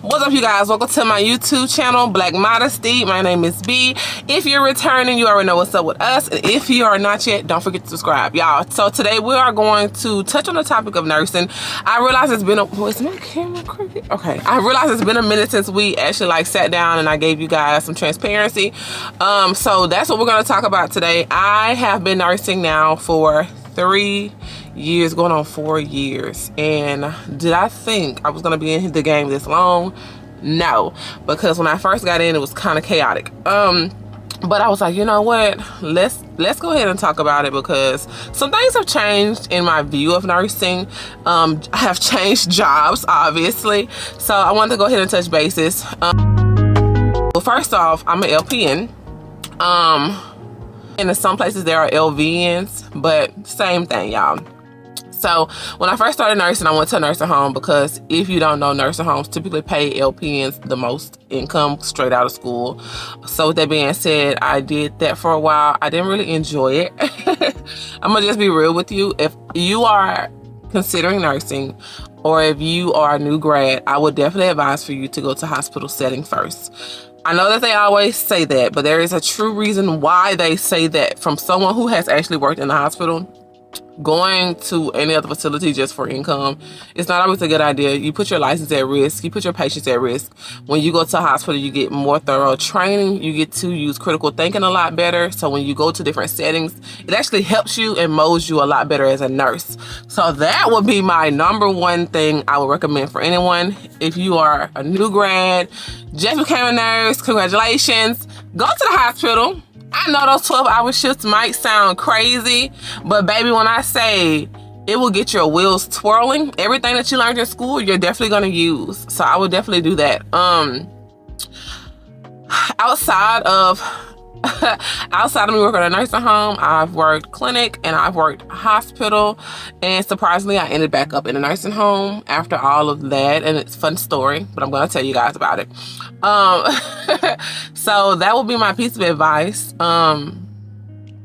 What's up, you guys? Welcome to my YouTube channel, Black Modesty. My name is B. If you're returning, you already know what's up with us. And if you are not yet, don't forget to subscribe, y'all. So today we are going to touch on the topic of nursing. I realize it's been is my camera crooked? Okay. I realize it's been a minute since we actually sat down and I gave you guys some transparency. So that's what we're going to talk about today. I have been nursing now for 3 years, going on 4 years. And did I think I was gonna be in the game this long? No, because when I first got in, it was kind of chaotic. But I was like, you know what? Let's go ahead and talk about it, because some things have changed in my view of nursing. I have changed jobs, obviously. So I wanted to go ahead and touch bases. Well, first off, I'm an LPN. And in some places there are LVNs, but same thing, y'all. So when I first started nursing, I went to a nursing home, because if you don't know, nursing homes typically pay LPNs the most income straight out of school. So with that being said, I did that for a while. I didn't really enjoy it. I'm gonna just be real with you. If you are considering nursing, or if you are a new grad, I would definitely advise for you to go to hospital setting first. I know that they always say that, but there is a true reason why they say that. From someone who has actually worked in the hospital, going to any other facility just for income, it's not always a good idea. You put your license at risk. You put your patients at risk. When you go to a hospital, you get more thorough training. You get to use critical thinking a lot better. So when you go to different settings, it actually helps you and molds you a lot better as a nurse. So that would be my number one thing I would recommend for anyone. If you are a new grad, just became a nurse, congratulations. Go to the hospital. I know those 12-hour shifts might sound crazy, but baby, when I say it will get your wheels twirling, everything that you learned in school, you're definitely going to use. So I would definitely do that. Outside of me working at a nursing home, I've worked clinic and I've worked hospital, and surprisingly I ended back up in a nursing home after all of that, and it's a fun story, but I'm going to tell you guys about it. So that will be my piece of advice. We're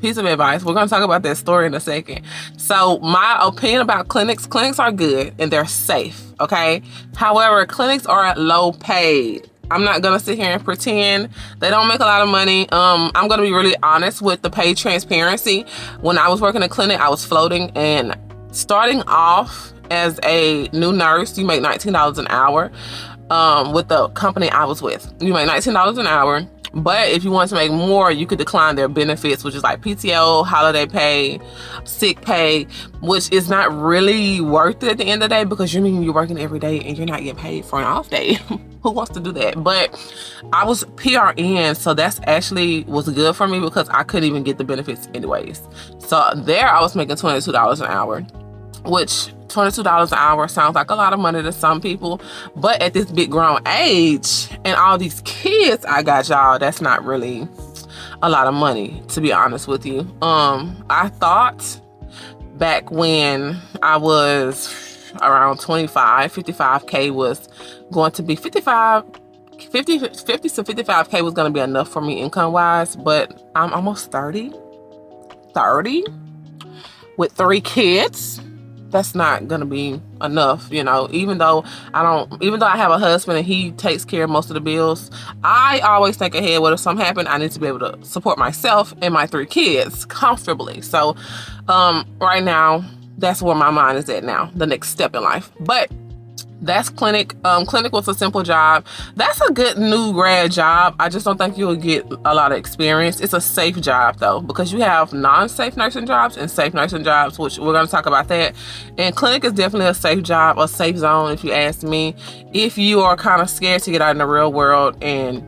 going to talk about that story in a second. So my opinion about clinics are good and they're safe, okay? However, clinics are low paid. I'm not gonna sit here and pretend they don't make a lot of money. I'm gonna be really honest with the pay transparency. When I was working in a clinic, I was floating, and starting off as a new nurse, you make $19 an hour. With the company I was with, you make $19 an hour. But if you want to make more, you could decline their benefits, which is like PTO, holiday pay, sick pay, which is not really worth it at the end of the day, because you're working every day and you're not getting paid for an off day. Who wants to do that? But I was PRN, so that's actually was good for me, because I couldn't even get the benefits anyways. So there I was making $22 an hour, which $22 an hour sounds like a lot of money to some people, but at this big grown age and all these kids I got, y'all, that's not really a lot of money, to be honest with you. I thought back when I was around 25, 55K was going to be 50 to 55K was going to be enough for me income wise, but I'm almost 30 with 3 kids. That's not gonna be enough, you know. Even though I have a husband and he takes care of most of the bills, I always think ahead. What if something happened? I need to be able to support myself and my 3 kids comfortably. So right now, that's where my mind is at now, the next step in life. But that's clinic. Clinic was a simple job. That's a good new grad job. I just don't think you'll get a lot of experience. It's a safe job though, because you have non-safe nursing jobs and safe nursing jobs, which we're going to talk about that. And clinic is definitely a safe job, a safe zone, if you ask me. If you are kind of scared to get out in the real world and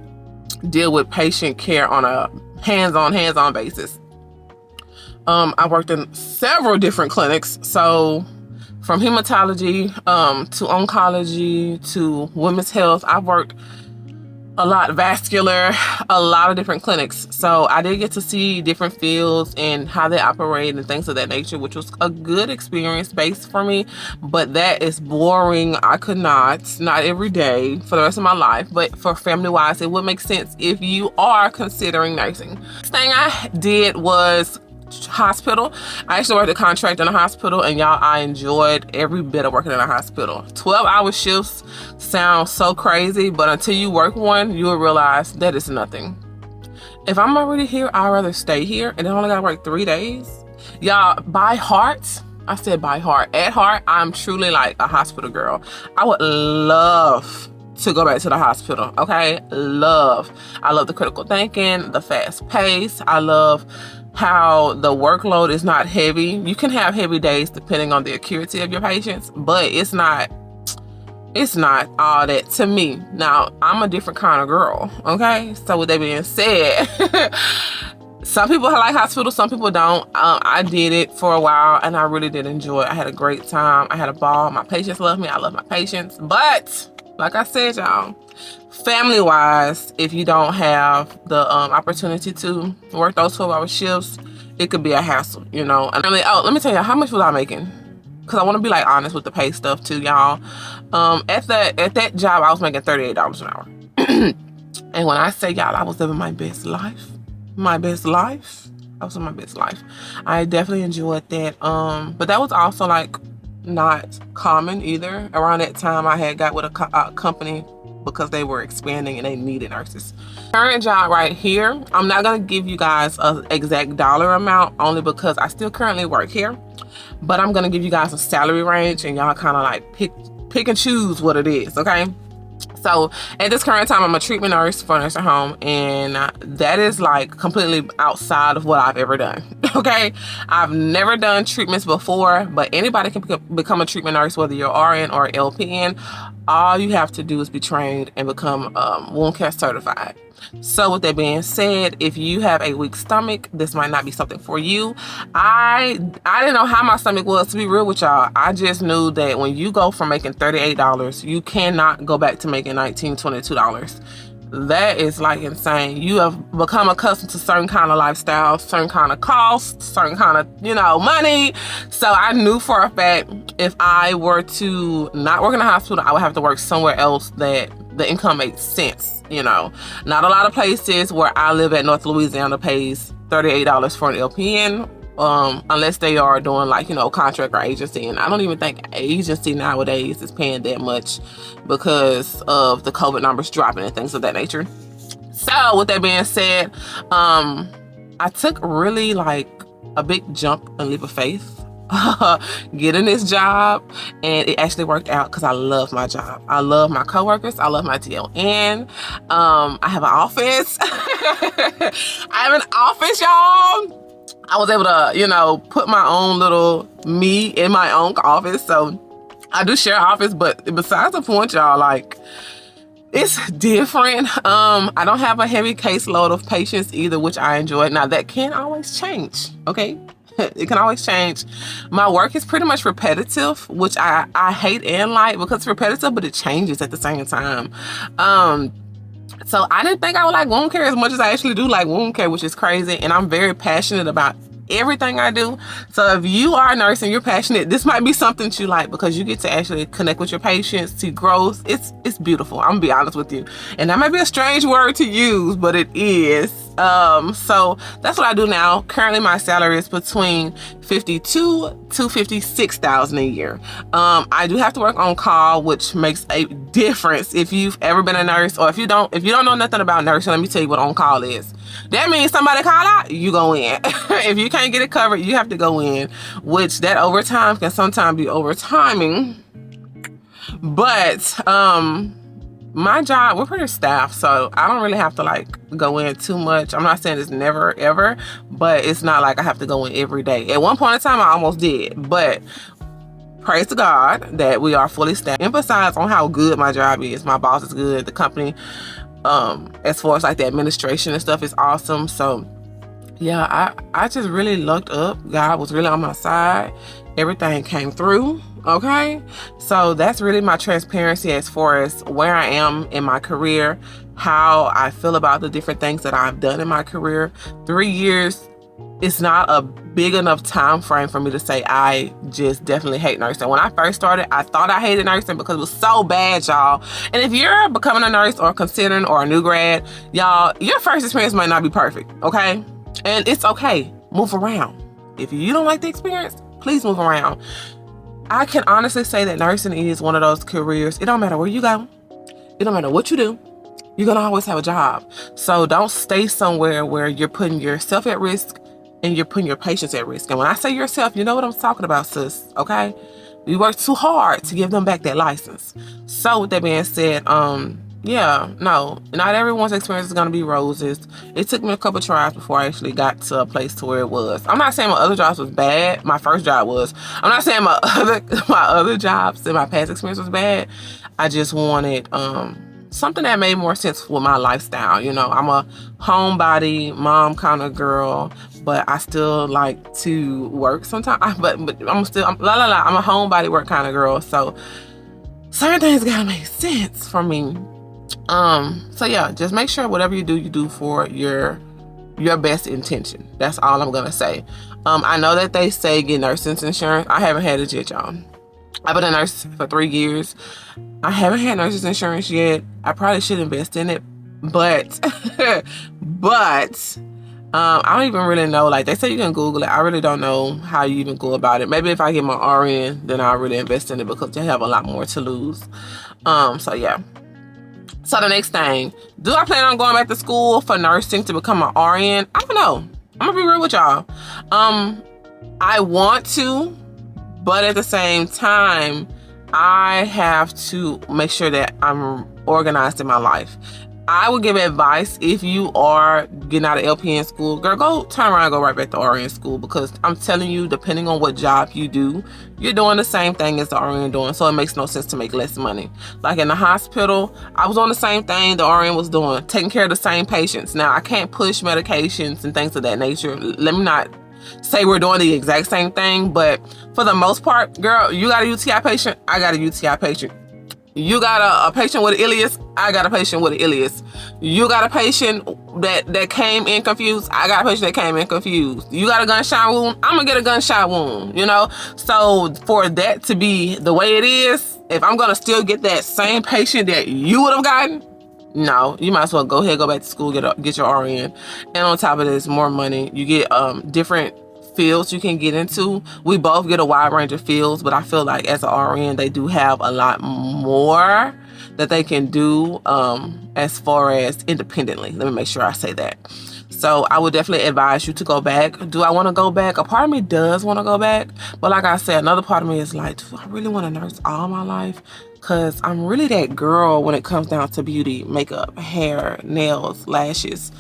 deal with patient care on a hands-on basis. I worked in several different clinics, so from hematology to oncology to women's health. I've worked a lot, vascular, a lot of different clinics. So I did get to see different fields and how they operate and things of that nature, which was a good experience base for me. But that is boring. I could not every day for the rest of my life. But for family wise, it would make sense if you are considering nursing. Next thing I did was hospital. I actually worked a contract in a hospital, and y'all, I enjoyed every bit of working in a hospital. 12-hour shifts sound so crazy, but until you work one, you will realize that it's nothing. If I'm already here, I'd rather stay here, and then I only gotta work 3 days. Y'all, by heart, I said by heart, at heart, I'm truly like a hospital girl. I would love to go back to the hospital, okay? I love the critical thinking, the fast pace. I love how the workload is not heavy. You can have heavy days depending on the acuity of your patients, but it's not all that to me. Now, I'm a different kind of girl, okay? So with that being said, some people like hospitals, some people don't. I did it for a while, and I really did enjoy it. I had a great time. I had a ball. My patients love me. I love my patients. But like I said, y'all, family-wise, if you don't have the opportunity to work those 12-hour shifts, it could be a hassle, you know. And let me tell you, how much was I making? Because I want to be like honest with the pay stuff too, y'all. At that job, I was making $38 an hour. And when I say, y'all, I was living my best life. I was in my best life. I definitely enjoyed that. But that was also like not common either. Around that time, I had got with a company because they were expanding and they needed nurses. Current job right here, I'm not gonna give you guys an exact dollar amount only because I still currently work here, but I'm gonna give you guys a salary range and y'all kind of like pick and choose what it is, okay? So at this current time, I'm a treatment nurse for a nursing home, and that is like completely outside of what I've ever done, okay? I've never done treatments before, but anybody can become a treatment nurse, whether you're RN or LPN. All you have to do is be trained and become wound care certified. So with that being said, if you have a weak stomach, this might not be something for you. I didn't know how my stomach was, to be real with y'all. I just knew that when you go from making $38, you cannot go back to making $19, $22. That is like insane. You have become accustomed to certain kind of lifestyles, certain kind of costs, certain kind of, money. So I knew for a fact if I were to not work in a hospital, I would have to work somewhere else that the income makes sense, Not a lot of places where I live at North Louisiana pays $38 for an LPN, unless they are doing like, contract or agency. And I don't even think agency nowadays is paying that much because of the COVID numbers dropping and things of that nature. So with that being said, I took really like a big jump and leap of faith getting this job, and it actually worked out because I love my job. I love my coworkers. I love my DON. I have an office. Y'all. I was able to, put my own little me in my own office. So I do share an office, but besides the point, y'all, like, it's different. I don't have a heavy caseload of patients either, which I enjoy. Now, that can always change, okay? It can always change. My work is pretty much repetitive, which I hate and like because it's repetitive, but it changes at the same time. So I didn't think I would like wound care as much as I actually do like wound care, which is crazy. And I'm very passionate about everything I do. So if you are a nurse and you're passionate, this might be something that you like because you get to actually connect with your patients, see growth. It's beautiful. I'm gonna be honest with you. And that might be a strange word to use, but it is. So that's what I do now. Currently my salary is between $52,000 to $56,000 a year. I do have to work on call, which makes a difference if you've ever been a nurse, or if you don't know nothing about nursing, let me tell you what on call is. That means somebody call out, you go in. If you can't get it covered, you have to go in, which that overtime can sometimes be overtiming. But my job, we're pretty staffed, so I don't really have to like go in too much. I'm not saying it's never ever, but it's not like I have to go in every day. At one point in time, I almost did, but praise to God that we are fully staffed. Emphasize on how good my job is. My boss is good. The company, as far as like the administration and stuff, is awesome. So yeah, I just really looked up. God was really on my side. Everything came through. Okay, so that's really my transparency as far as where I am in my career, how I feel about the different things that I've done in my career. 3 years, it's not a big enough time frame for me to say I just definitely hate nursing. When I first started, I thought I hated nursing because it was so bad, y'all. And if you're becoming a nurse or considering or a new grad, y'all, your first experience might not be perfect, okay? And it's okay. Move around. If you don't like the experience, please move around. I can honestly say that nursing is one of those careers. It don't matter where you go. It don't matter what you do. You're going to always have a job. So don't stay somewhere where you're putting yourself at risk and you're putting your patients at risk. And when I say yourself, you know what I'm talking about, sis, okay? We work too hard to give them back that license. So with that being said, yeah, no, not everyone's experience is going to be roses. It took me a couple tries before I actually got to a place to where it was. I'm not saying my other jobs was bad. My first job was. I'm not saying my other jobs and my past experience was bad. I just wanted something that made more sense with my lifestyle. You know, I'm a homebody, mom kind of girl, but I still like to work sometimes. But I'm a homebody work kind of girl. So certain things gotta make sense for me. So yeah, just make sure whatever you do for your best intention. That's all I'm gonna say. I know that they say get nursing insurance. I haven't had it yet, y'all. I've been a nurse for 3 years. I haven't had nurses insurance yet. I probably should invest in it, but I don't even really know. Like, they say you can Google it. I really don't know how you even go about it. Maybe if I get my RN, then I'll really invest in it because they have a lot more to lose. So yeah. So the next thing, do I plan on going back to school for nursing to become an RN? I don't know. I'm gonna be real with y'all. I want to, but at the same time, I have to make sure that I'm organized in my life. I would give advice if you are getting out of LPN school, girl, go turn around and go right back to RN school, because I'm telling you, depending on what job you do, you're doing the same thing as the RN doing, so it makes no sense to make less money. Like in the hospital, I was on the same thing the RN was doing, taking care of the same patients. Now, I can't push medications and things of that nature. Let me not say we're doing the exact same thing, but for the most part, girl, you got a UTI patient, I got a UTI patient. You got a patient with an ileus, I got a patient with an ileus. You got a patient that came in confused, I got a patient that came in confused. You got a gunshot wound, I'm gonna get a gunshot wound, you know? So for that to be the way it is, if I'm gonna still get that same patient that you would have gotten, no, you might as well go ahead, go back to school, get your RN. And on top of this, more money. You get different fields you can get into. We both get a wide range of fields, but I feel like as an RN, they do have a lot more that they can do as far as independently. Let me make sure I say that. So I would definitely advise you to go back. Do I want to go back? A part of me does want to go back, but like I said, another part of me is like, do I really want to nurse all my life? Because I'm really that girl when it comes down to beauty, makeup, hair, nails, lashes.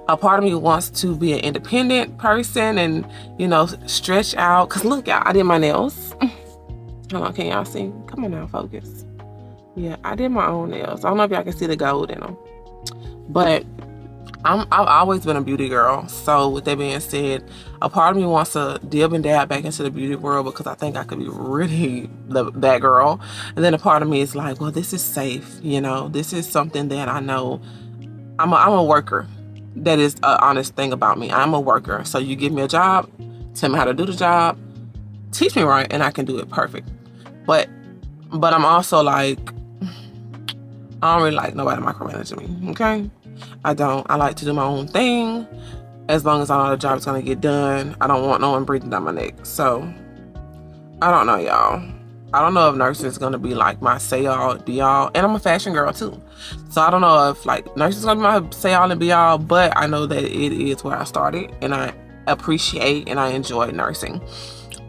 A part of me wants to be an independent person and, you know, stretch out. Because look, y'all, I did my nails. Hold on, can y'all see? Come on now, focus. Yeah, I did my own nails. I don't know if y'all can see the gold in them. But I've always been a beauty girl. So with that being said, a part of me wants to dib and dab back into the beauty world because I think I could be really that girl. And then a part of me is like, well, this is safe. You know, this is something that I know. I'm a worker. That is an honest thing about me. I'm a worker. So you give me a job, tell me how to do the job, teach me right, and I can do it perfect. But I'm also like, I don't really like nobody micromanaging me, okay? I don't. I like to do my own thing. As long as I know the job is going to get done, I don't want no one breathing down my neck. So, I don't know, y'all. I don't know if nursing is going to be like my say-all, be-all. And I'm a fashion girl, too. So, I don't know if, like, nursing is going to be my say-all and be-all. But I know that it is where I started. And I appreciate and I enjoy nursing.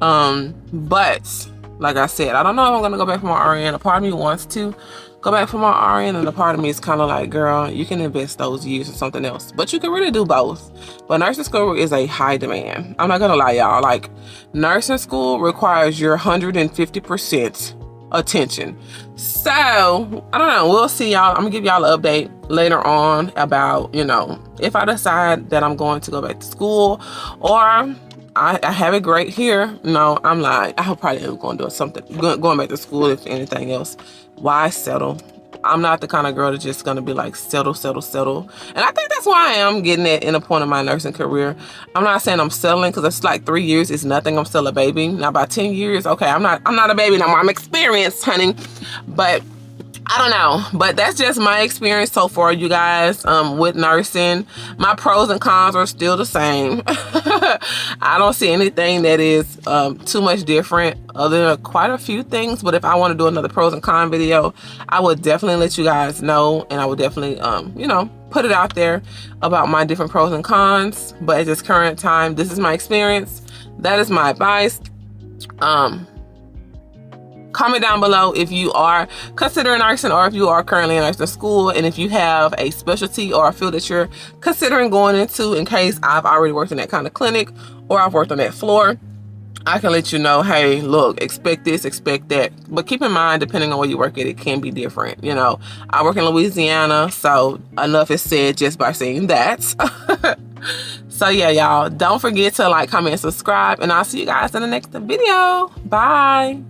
But, like I said, I don't know if I'm going to go back for my RN. A part of me wants to go back for my RN. And a part of me is kind of like, girl, you can invest those years in something else. But you can really do both. But nursing school is a high demand. I'm not going to lie, y'all. Like, nursing school requires your 150% attention. So, I don't know. We'll see, y'all. I'm going to give y'all an update later on about, you know, if I decide that I'm going to go back to school or I have it great here. No, I'm lying. I probably am going to do something, going back to school if anything else. Why settle? I'm not the kind of girl that's just going to be like, settle. And I think that's why I am getting it in a point of my nursing career. I'm not saying I'm settling because it's like 3 years is nothing. I'm still a baby. Now by 10 years, okay, I'm not a baby no more. I'm experienced, honey. But I don't know, but that's just my experience so far, you guys, with nursing. My pros and cons are still the same. I don't see anything that is too much different, other than quite a few things. But if I want to do another pros and cons video, I would definitely let you guys know, and I would definitely, you know, put it out there about my different pros and cons. But at this current time, this is my experience. That is my advice. Comment down below if you are considering nursing, or if you are currently in nursing school, and if you have a specialty or a field that you're considering going into, in case I've already worked in that kind of clinic or I've worked on that floor. I can let you know, hey, look, expect this, expect that. But keep in mind, depending on where you work at, it can be different. You know, I work in Louisiana, so enough is said just by saying that. So yeah, y'all, don't forget to like, comment, and subscribe, and I'll see you guys in the next video. Bye.